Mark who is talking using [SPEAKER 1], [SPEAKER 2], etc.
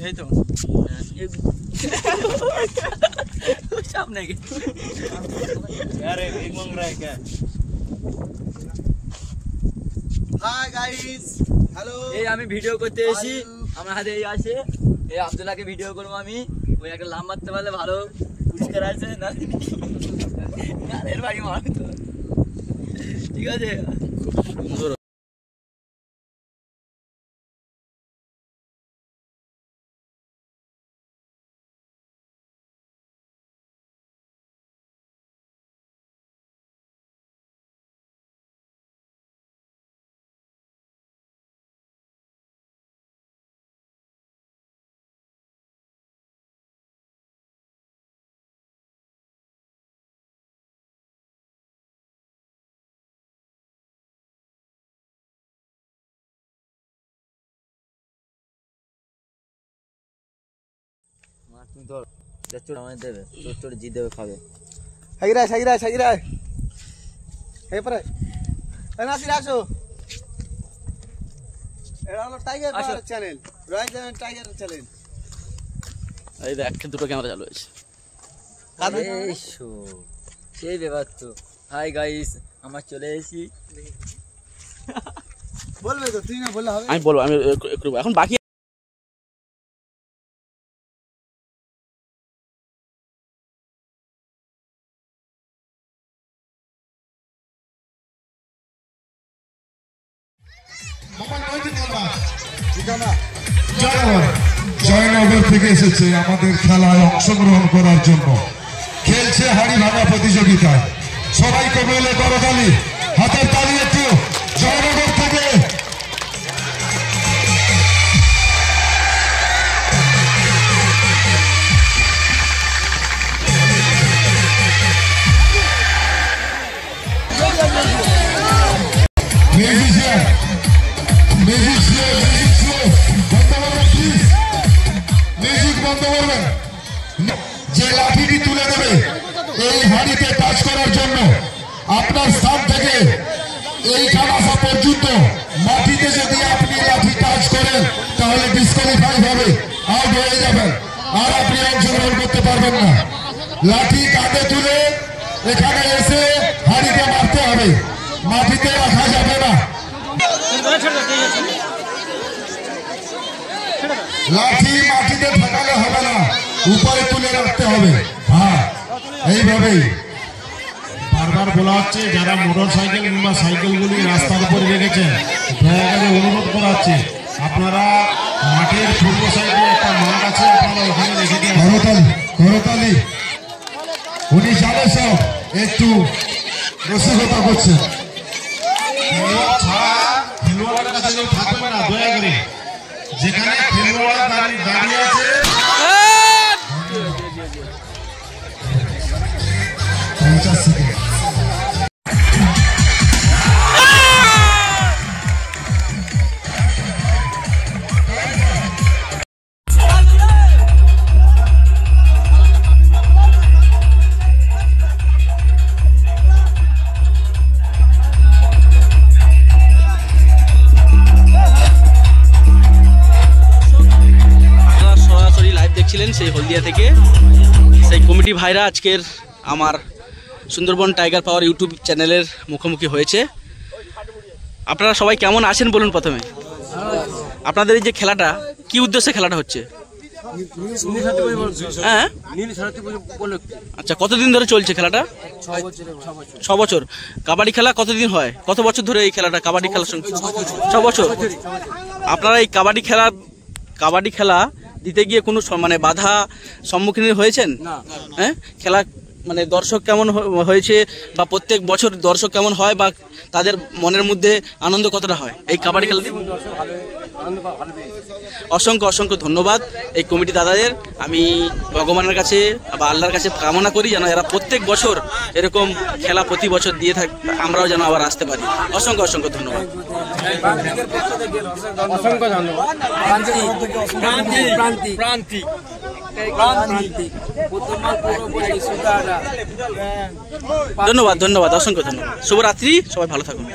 [SPEAKER 1] এই তো सामने के यार एक मांग रहा है क्या?
[SPEAKER 2] हाय गाइस हेलो
[SPEAKER 1] এই আমি ভিডিও করতে এসেছি আমার হাতে এই আছে এই আব্দুল্লাহকে ভিডিও করব আমি ওই একটা লাম মারতে পারলে ভালো পুরস্কার আছে না এর বাড়ি মার তো ঠিক আছে সুন্দর তুমি ধর চচ্চড় আমাদের দেবে চচ্চড় জি দেবে খাবে
[SPEAKER 2] সাইরা এই পরে নাসির আসো এটা হলো tiger channel royal channel tiger channel
[SPEAKER 1] এই দেখ দুটো ক্যামেরা চালু আছে কাঁদে এসো সেই ব্যাপার তো হাই গাইস আমরা চলে এসেছি
[SPEAKER 2] বলবে তো তুই না বললে হবে
[SPEAKER 1] আমি বলবো আমি একটু এখন বাকি
[SPEAKER 3] জয়নগর থেকে এসেছে আমাদের খেলায় অংশগ্রহণ করার জন্য খেলছে হাড়ি ভাঙা প্রতিযোগিতায় সবাইকে মিলে করতালি হাতের তালি একটু জয়নগর থেকে যে লাঠিটি তুলে দেবে এই হাড়িতে টাচ করার জন্য আপনার স্থান থেকে এইখানে আসা পর্যন্ত মাটিতে যদি আপনি লাঠি টাচ করেন তাহলে ডিসকোয়ালিফাই হবে আউট হয়ে যাবেন আর আপনি অংশগ্রহণ করতে পারবেন না লাঠি কাঁধে তুলে এখানে এসে হাড়িতে মারতে হবে মাটিতে রাখা যাবে না লাঠি মাটিতে ঠেকালে হবে না উপরে তুলে রাখতে হবে হ্যাঁ এইভাবেই বারবার বলা হচ্ছে যারা মোটর সাইকেল কিংবা সাইকেলগুলি রাস্তার উপরে রেখেছেন দয়া করে অনুরোধ করা হচ্ছে আপনারা মাঠের পূর্ব সাইডে একটা মাঠ আছে আপনারা ওখানে রেখে দিয়ে করতালি উনি জানে সব একটু রসিকতা করছেন খেলোয়াড়ের কাছে কেউ থাকবে না দয়া করে যেখানে খেলোয়াড় দাঁড়িয়ে আছে
[SPEAKER 1] দেখছিলেন সেই হলদিয়া থেকে সেই কমিটি ভাইরা আজকের আমার সুন্দরবন টাইগার পাওয়ার ইউটিউব চ্যানেলের মুখোমুখি হয়েছে আপনারা সবাই কেমন আছেন বলুন প্রথমে আপনাদের এই যে খেলাটা কি উদ্দেশ্যে খেলাটা হচ্ছে হ্যাঁ আচ্ছা কতদিন ধরে চলছে খেলাটা 6 বছর কাবাডি খেলা কতদিন হয় কত বছর ধরে এই খেলাটা কাবাডি খেলার সঙ্গে 6 বছর আপনারা এই কাবাডি খেলা দিতে গিয়ে কোনো মানে বাধা সম্মুখীন হয়েছেন হ্যাঁ খেলা মানে দর্শক কেমন হয়েছে বা প্রত্যেক বছর দর্শক কেমন হয় বা তাদের মনের মধ্যে আনন্দ কতটা হয় এই কাবাডি খেলাতে অসংখ্য ধন্যবাদ এই কমিটি দাদাদের আমি ভগবানের কাছে বা আল্লাহর কাছে কামনা করি যেন এরা প্রত্যেক বছর এরকম খেলা প্রতি বছর দিয়ে থাকে আমরাও যেন আবার আসতে পারি অসংখ্য ধন্যবাদ ধন্যবাদ অসংখ্য ধন্যবাদ শুভরাত্রি সবাই ভালো থাকুন